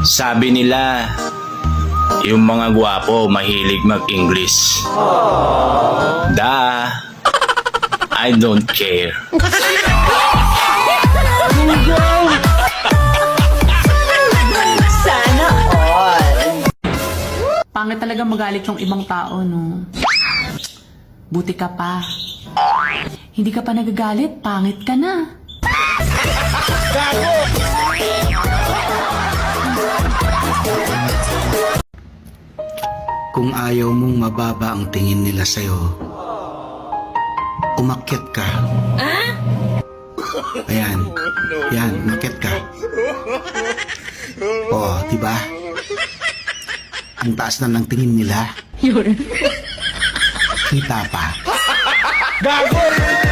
Sabi nila, yung mga gwapo mahilig mag-English. I don't care. Sana all. Pangit talaga magalit yung ibang tao, no? Buti ka pa. Hindi ka pa nagagalit, pangit ka na. Kung ayaw mong mababa ang tingin nila sa'yo, umakyat ka. Ayan. Yan, umakyat ka. Oh, diba? Ang taas na ng tingin nila. Yun. Kita pa. Gago!